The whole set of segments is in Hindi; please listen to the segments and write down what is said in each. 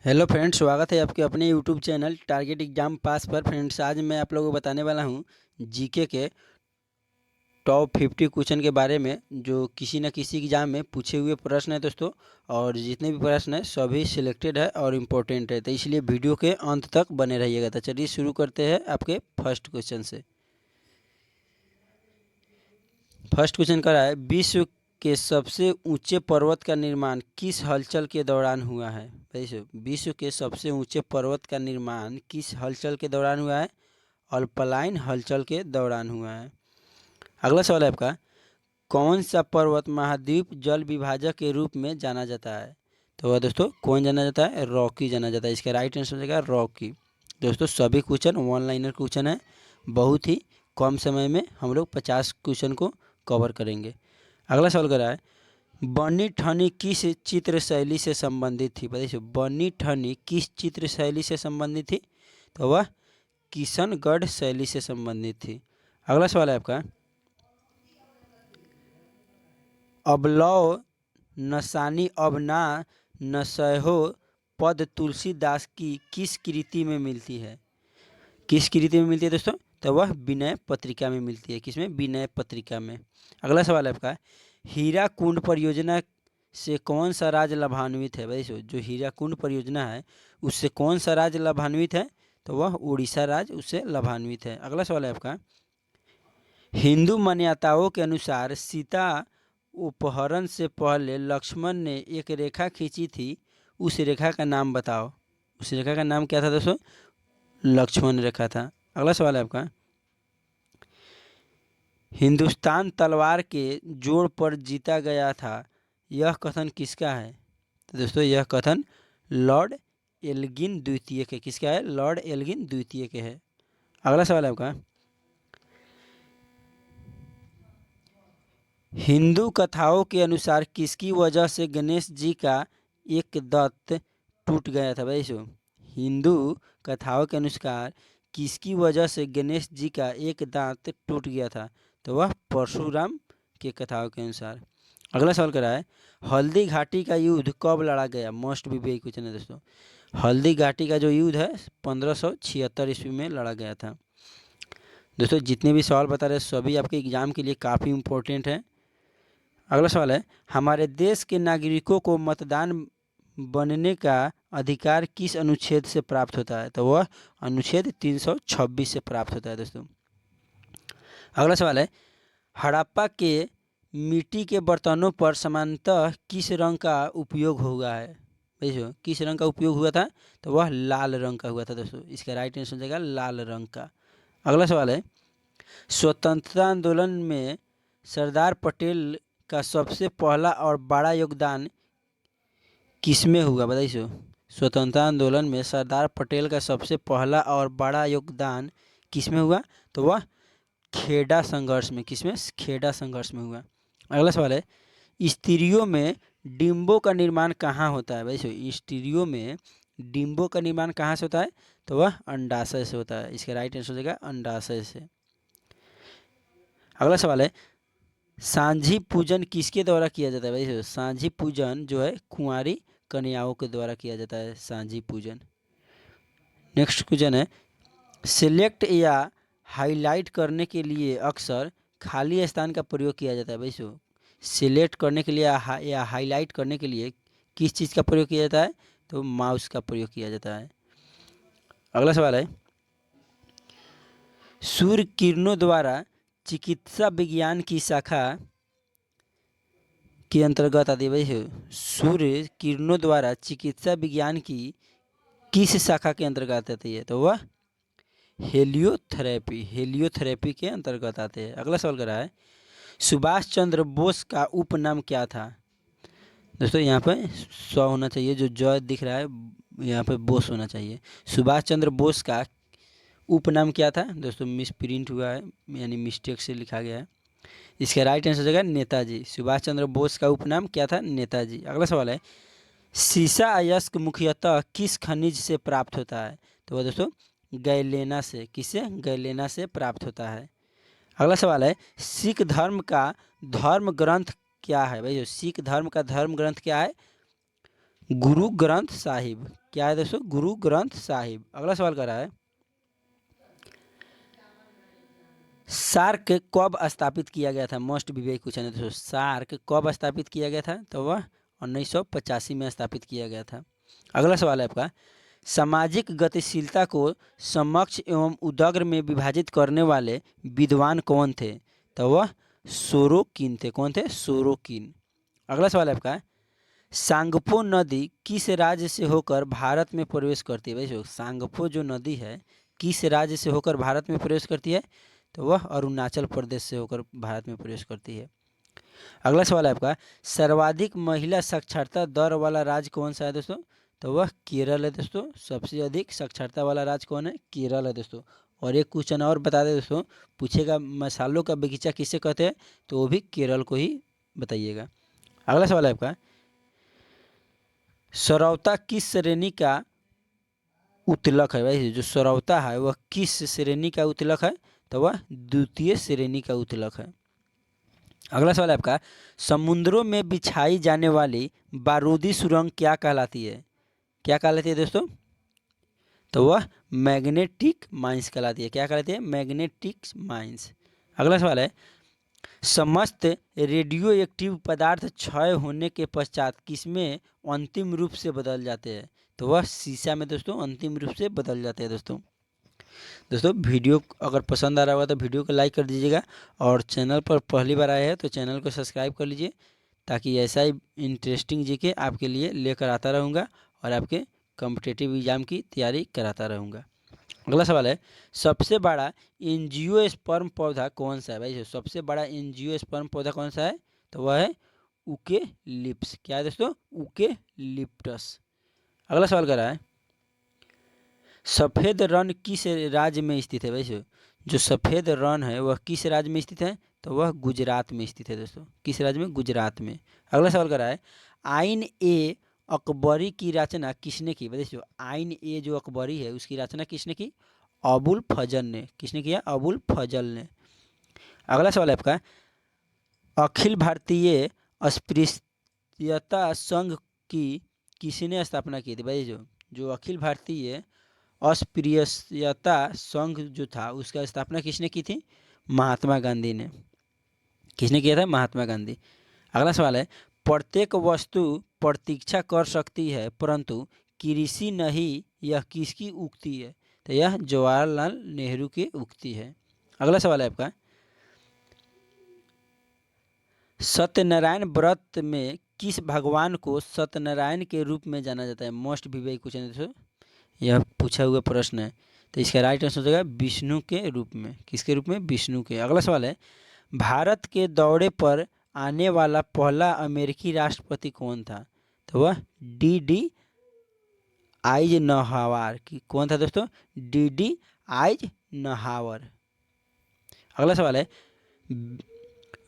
हेलो फ्रेंड्स, स्वागत है आपके अपने यूट्यूब चैनल टारगेट एग्जाम पास पर। फ्रेंड्स, आज मैं आप लोगों को बताने वाला हूं जीके के टॉप 50 क्वेश्चन के बारे में, जो किसी न किसी एग्जाम में पूछे हुए प्रश्न है दोस्तों। और जितने भी प्रश्न हैं सभी सिलेक्टेड है और इम्पोर्टेंट है, तो इसलिए वीडियो के अंत तक बने रहिएगा। तो चलिए शुरू करते हैं आपके फर्स्ट क्वेश्चन से। फर्स्ट क्वेश्चन कर रहा है, विश्व के सबसे ऊंचे पर्वत का निर्माण किस हलचल के दौरान हुआ है? विश्व के सबसे ऊंचे पर्वत का निर्माण किस हलचल के दौरान हुआ है? अल्पाइन हलचल के दौरान हुआ है। अगला सवाल है आपका, कौन सा पर्वत महाद्वीप जल विभाजक के रूप में जाना जाता है? तो वह दोस्तों कौन जाना जाता है? रॉकी जाना जाता है। इसका राइट आंसर हो जाएगा रॉकी। दोस्तों सभी क्वेश्चन वन लाइनर क्वेश्चन है, बहुत ही कम समय में हम लोग 50 क्वेश्चन को कवर करेंगे। अगला सवाल कर रहा है, बनी ठनी किस चित्र शैली से संबंधित थी? बताइए, बनी ठनी किस चित्र शैली से संबंधित थी? तो वह किशनगढ़ शैली से संबंधित थी। अगला सवाल है आपका, अबलौ नसानी अब ना नसहो पद तुलसीदास की किस कृति में मिलती है? किस कृति में मिलती है दोस्तों? तो वह विनय पत्रिका में मिलती है। किसमें? विनय पत्रिका में। अगला सवाल है आपका, हीराकुंड परियोजना से कौन सा राज्य लाभान्वित है? भाई जो हीराकुंड परियोजना है उससे कौन सा राज्य लाभान्वित है? तो वह उड़ीसा राज्य उससे लाभान्वित है। अगला सवाल है आपका, हिंदू मान्यताओं के अनुसार सीता अपहरण से पहले लक्ष्मण ने एक रेखा खींची थी, उस रेखा का नाम बताओ। उस रेखा का नाम क्या था दोस्तों? लक्ष्मण रेखा था। अगला सवाल है आपका, हिंदुस्तान तलवार के जोड़ पर जीता गया था, यह कथन किसका है? तो दोस्तों यह कथन लॉर्ड एल्गिन द्वितीय के। किसका है? लॉर्ड एल्गिन द्वितीय के है। अगला सवाल है आपका, हिंदू कथाओं के अनुसार किसकी वजह से गणेश जी का एक दांत टूट गया था? भाई हिंदू कथाओं के अनुसार किसकी वजह से गणेश जी का एक दांत टूट गया था? तो वह परशुराम के कथाओं के अनुसार। अगला सवाल करा है, हल्दी घाटी का युद्ध कब लड़ा गया? मोस्ट भी बेसिक क्वेश्चन है दोस्तों। हल्दी घाटी का जो युद्ध है 1576 ईस्वी में लड़ा गया था। दोस्तों जितने भी सवाल बता रहे हैं सभी आपके एग्जाम के लिए काफ़ी इम्पोर्टेंट है। अगला सवाल है, हमारे देश के नागरिकों को मतदान बनने का अधिकार किस अनुच्छेद से प्राप्त होता है? तो वह अनुच्छेद 326 से प्राप्त होता है दोस्तों। अगला सवाल है, हड़प्पा के मिट्टी के बर्तनों पर सामान्यतः किस रंग का उपयोग हुआ है? भाई किस रंग का उपयोग हुआ था? तो वह लाल रंग का हुआ था दोस्तों। इसका राइट आंसर हो जाएगा लाल रंग का। अगला सवाल है, स्वतंत्रता आंदोलन में सरदार पटेल का सबसे पहला और बड़ा योगदान किसमें हुआ? बताइए, स्वतंत्रता आंदोलन में सरदार पटेल का सबसे पहला और बड़ा योगदान किसमें हुआ? तो वह खेड़ा संघर्ष में। किसमें? खेड़ा संघर्ष में हुआ। अगला सवाल है, स्त्रियों में डिम्बों का निर्माण कहाँ होता है? भाई स्त्रियों में डिम्बों का निर्माण कहाँ से होता है? तो वह अंडाशय से होता है। इसका राइट आंसर हो जाएगा अंडाशय से। अगला सवाल है, सांझी पूजन किसके द्वारा किया जाता है? भाई सांझी पूजन जो है कुंवारी कन्याओं के द्वारा किया जाता है सांझी पूजन। नेक्स्ट क्वेश्चन है, सिलेक्ट या हाईलाइट करने के लिए अक्सर खाली स्थान का प्रयोग किया जाता है। भाई सिलेक्ट करने के लिए या हाईलाइट करने के लिए किस चीज़ का प्रयोग किया जाता है? तो माउस का प्रयोग किया जाता है। अगला सवाल है, सूर्य किरणों द्वारा चिकित्सा विज्ञान की शाखा के अंतर्गत आती है। भाई सूर्य किरणों द्वारा चिकित्सा विज्ञान की किस शाखा के अंतर्गत आती है? तो वह हेलियोथेरेपी के अंतर्गत आते हैं। अगला सवाल कर रहा है, सुभाष चंद्र बोस का उपनाम क्या था? दोस्तों यहाँ पे 100 होना चाहिए, जो जॉय दिख रहा है यहाँ पे बोस होना चाहिए। सुभाष चंद्र बोस का उपनाम क्या था? दोस्तों मिस प्रिंट हुआ है, यानी मिस्टेक से लिखा गया है। इसका राइट आंसर हो जाएगा नेताजी। सुभाष चंद्र बोस का उपनाम क्या था? नेताजी। अगला सवाल है, सीसा अयस्क मुख्यतः किस खनिज से प्राप्त होता है? तो वह दोस्तों गैलेना से। किससे? गैलेना से प्राप्त होता है। अगला सवाल है, सिख धर्म का धर्म ग्रंथ क्या है? भाई सिख धर्म का धर्म ग्रंथ क्या है? गुरु ग्रंथ साहिब। क्या है दोस्तों? गुरु ग्रंथ साहिब। अगला सवाल कर रहा है, सार्क कब स्थापित किया गया था? मोस्ट विवेक क्वेश्चन है दोस्तों। सार्क कब स्थापित किया गया था? तो वह 1985 में स्थापित किया गया था। अगला सवाल है आपका, सामाजिक गतिशीलता को समक्ष एवं उदग्र में विभाजित करने वाले विद्वान कौन थे? तो वह सोरोकिन थे। कौन थे? सोरोकिन। अगला सवाल है आपका, सांगपो नदी किस राज्य से होकर भारत में प्रवेश करती है? भाई सांगपो जो नदी है किस राज्य से होकर भारत में प्रवेश करती है? तो वह अरुणाचल प्रदेश से होकर भारत में प्रवेश करती है। अगला सवाल है आपका, सर्वाधिक महिला साक्षरता दर वाला राज्य कौन सा है दोस्तों? तो वह केरल है दोस्तों। सबसे अधिक साक्षरता वाला राज्य कौन है? केरल है दोस्तों। और एक क्वेश्चन और बता दें दोस्तों, पूछेगा मसालों का बगीचा किसे कहते हैं? तो वो भी केरल को ही बताइएगा। अगला सवाल है आपका, सरौता किस श्रेणी का उत्तलक है? भाई जो सरौता है वह किस श्रेणी का उत्तलक है? तो वह द्वितीय श्रेणी का उत्तलक है। अगला सवाल है आपका, समुद्रों में बिछाई जाने वाली बारूदी सुरंग क्या कहलाती है? क्या कहलाती है दोस्तों? तो वह मैग्नेटिक माइंस कहलाती है। क्या कहलाती है? Magnetic mines. अगला सवाल है, समस्त रेडियो एक्टिव पदार्थ क्षय होने के पश्चात किसमें अंतिम रूप से बदल जाते हैं? तो वह शीशा में दोस्तों अंतिम रूप से बदल जाते हैं। दोस्तों वीडियो अगर पसंद आ रहा होगा तो वीडियो को लाइक कर दीजिएगा, और चैनल पर पहली बार आए हैं तो चैनल को सब्सक्राइब कर लीजिए, ताकि ऐसा ही इंटरेस्टिंग जीके आपके लिए लेकर आता रहूँगा और आपके कॉम्पिटिटिव एग्जाम की तैयारी कराता रहूँगा। अगला सवाल है, सबसे बड़ा एंजियोस्पर्म पौधा कौन सा है? भाई सबसे बड़ा एंजियोस्पर्म पौधा कौन सा है? तो वह है यूकेलिप्टस। क्या है दोस्तों? यूकेलिप्टस। अगला सवाल कर रहा है, सफ़ेद रण किस राज्य में स्थित है? भाई जो सफ़ेद रण है वह किस राज्य में स्थित है? तो वह गुजरात में स्थित है दोस्तों। किस राज्य में? गुजरात में। अगला सवाल कर रहा है, आइन ए अकबरी की रचना किसने की? बताइए, आइन ए जो अकबरी है उसकी रचना किसने की? अबुल फजल ने। किसने किया? अबुल फजल ने। अगला सवाल है आपका, अखिल भारतीय अस्पृश्यता संघ की किसने स्थापना की थी? भाई जो अखिल भारतीय अस्पृश्यता संघ जो था उसका स्थापना किसने की थी? महात्मा गांधी ने। किसने किया था? महात्मा गांधी। अगला सवाल है, प्रत्येक वस्तु प्रतीक्षा कर सकती है परंतु कृषि नहीं, यह किसकी उक्ति है? तो यह जवाहरलाल नेहरू की उक्ति है। अगला सवाल है आपका, सत्यनारायण व्रत में किस भगवान को सत्यनारायण के रूप में जाना जाता है? मोस्ट विवेक क्वेश्चन है, यह पूछा हुआ प्रश्न है। तो इसका राइट आंसर हो जाएगा विष्णु के रूप में। किसके रूप में? विष्णु के। अगला सवाल है, भारत के दौरे पर आने वाला पहला अमेरिकी राष्ट्रपति कौन था? तो वह डी आइजनहावर। कौन था दोस्तों? D Eisenhower. अगला सवाल है,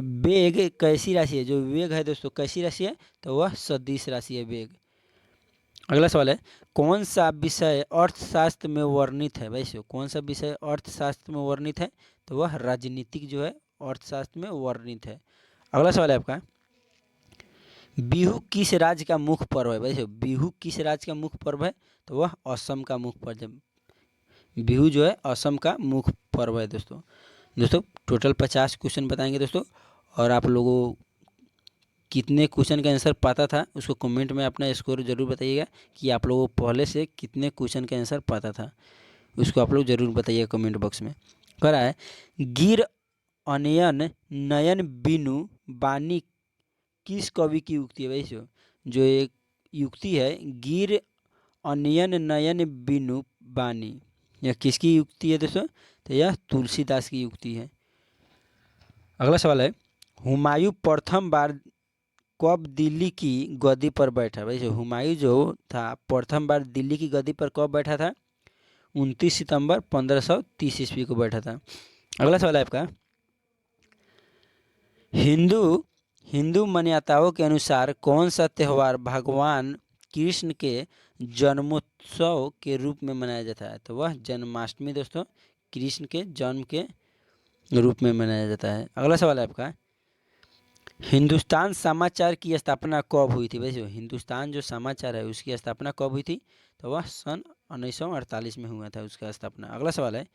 वेग कैसी राशि है? जो वेग है दोस्तों कैसी राशि है? तो वह सदिश राशि है वेग। अगला सवाल है, कौन सा विषय अर्थशास्त्र में वर्णित है? भाई कौन सा विषय अर्थशास्त्र में वर्णित है? तो वह राजनीतिक जो है अर्थशास्त्र में वर्णित है। अगला सवाल है आपका, बिहू किस राज्य का मुख्य पर्व है? भाई बिहू किस राज्य का मुख्य पर्व है? तो वह असम का मुख्य पर्व है। बिहू जो है असम का मुख्य पर्व है दोस्तों टोटल 50 क्वेश्चन बताएंगे दोस्तों, और आप लोगों कितने क्वेश्चन का आंसर पता था उसको कमेंट में अपना स्कोर जरूर बताइएगा, कि आप लोगों को पहले से कितने क्वेश्चन का आंसर पता था उसको आप लोग जरूर बताइएगा कमेंट बॉक्स में। कह रहा है, गिर अनयन नयन बिनु बानी किस कवि की युक्ति है? भाई जो एक युक्ति है, गिर अनयन नयन बिनु बानी, यह किसकी युक्ति है दोस्तों? तो यह तुलसीदास की युक्ति है। अगला सवाल है, हुमायूं प्रथम बार कब दिल्ली की गद्दी पर बैठा? भाई हुमायूं जो था प्रथम बार दिल्ली की गद्दी पर कब बैठा था? 29 सितंबर 1530 ईस्वी को बैठा था। अगला सवाल है आपका, हिंदू मान्यताओं के अनुसार कौन सा त्यौहार भगवान कृष्ण के जन्मोत्सव के रूप में मनाया जाता है? तो वह जन्माष्टमी दोस्तों कृष्ण के जन्म के रूप में मनाया जाता है। अगला सवाल है आपका, हिंदुस्तान समाचार की स्थापना कब हुई थी? भाई हिंदुस्तान जो समाचार है उसकी स्थापना कब हुई थी? तो वह सन 1948 में हुआ था उसका स्थापना। अगला सवाल है,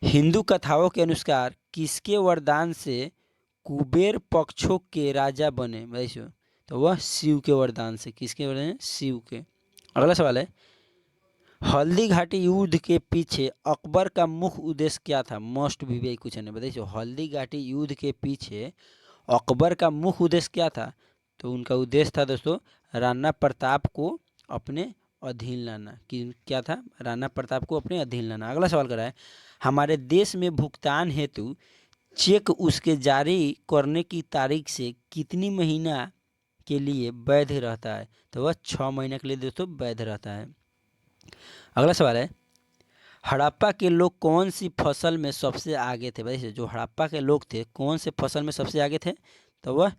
हिंदू कथाओं के अनुसार किसके वरदान से कुबेर पक्षों के राजा बने? भाई तो वह शिव के वरदान से। किसके वरदान? शिव के। अगला सवाल है, हल्दी घाटी युद्ध के पीछे अकबर का मुख्य उद्देश्य क्या था? मोस्ट भी भाई कुछ नहीं बताइए। हल्दी घाटी युद्ध के पीछे अकबर का मुख्य उद्देश्य क्या था? तो उनका उद्देश्य था दोस्तों राणा प्रताप को अपने अधीन लाना। कि क्या था? राणा प्रताप को अपने अधीन लाना। अगला सवाल करा है, हमारे देश में भुगतान हेतु चेक उसके जारी करने की तारीख से कितनी महीना के लिए वैध रहता है? तो वह 6 महीने के लिए दोस्तों वैध रहता है। अगला सवाल है, हड़प्पा के लोग कौन सी फसल में सबसे आगे थे? भाई जो हड़प्पा के लोग थे कौन से फसल में सबसे आगे थे? तो वह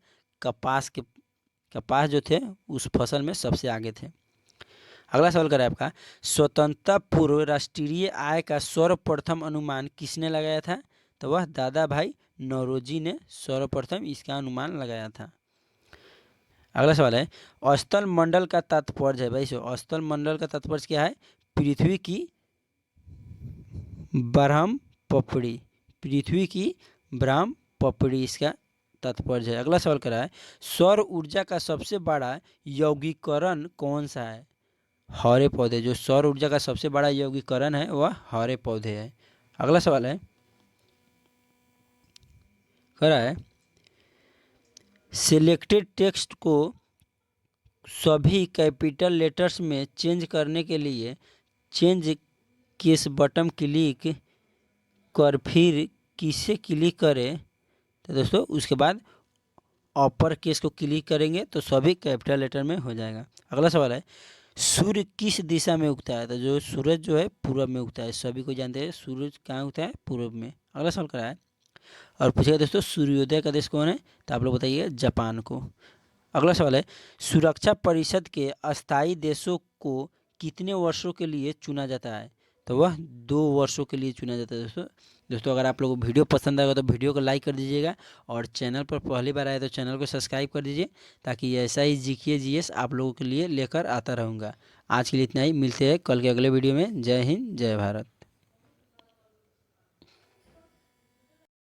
कपास जो थे उस फसल में सबसे आगे थे। अगला सवाल करें आपका, स्वतंत्रता पूर्व राष्ट्रीय आय का सर्वप्रथम अनुमान किसने लगाया था? तो वह दादा भाई नौरोजी ने सर्वप्रथम इसका अनुमान लगाया था। अगला सवाल है, स्थल मंडल का तात्पर्य है? भाई स्थल मंडल का तात्पर्य क्या है? पृथ्वी की ब्रह्म पपड़ी। पृथ्वी की ब्रह्म पपड़ी इसका तात्पर्य है। अगला सवाल करा है, सौर ऊर्जा का सबसे बड़ा यौगिकरण कौन सा है? हरे पौधे। जो सौर ऊर्जा का सबसे बड़ा यौगिकरण है वह हरे पौधे है। अगला सवाल है करा है, सिलेक्टेड टेक्स्ट को सभी कैपिटल लेटर्स में चेंज करने के लिए चेंज किस बटन क्लिक कर फिर किसे क्लिक करें? तो दोस्तों उसके बाद अपर केस को क्लिक करेंगे तो सभी कैपिटल लेटर में हो जाएगा। अगला सवाल है, सूर्य किस दिशा में उगता है? तो जो सूरज जो है पूर्व में उगता है। सभी को जानते हैं सूरज कहाँ उगता है? पूर्व में। अगला सवाल करा है और पूछेगा दोस्तों सूर्योदय का देश कौन है? तो आप लोग बताइए जापान को। अगला सवाल है, सुरक्षा परिषद के अस्थायी देशों को कितने वर्षों के लिए चुना जाता है? तो वह 2 वर्षों के लिए चुना जाता है दोस्तों अगर आप लोगों को वीडियो पसंद आएगा तो वीडियो को लाइक कर दीजिएगा और चैनल पर पहली बार आए तो चैनल को सब्सक्राइब कर दीजिए ताकि ऐसा ही जीके जीएस आप लोगों के लिए लेकर आता रहूँगा। आज के लिए इतना ही, मिलते हैं कल के अगले वीडियो में। जय हिंद, जय भारत।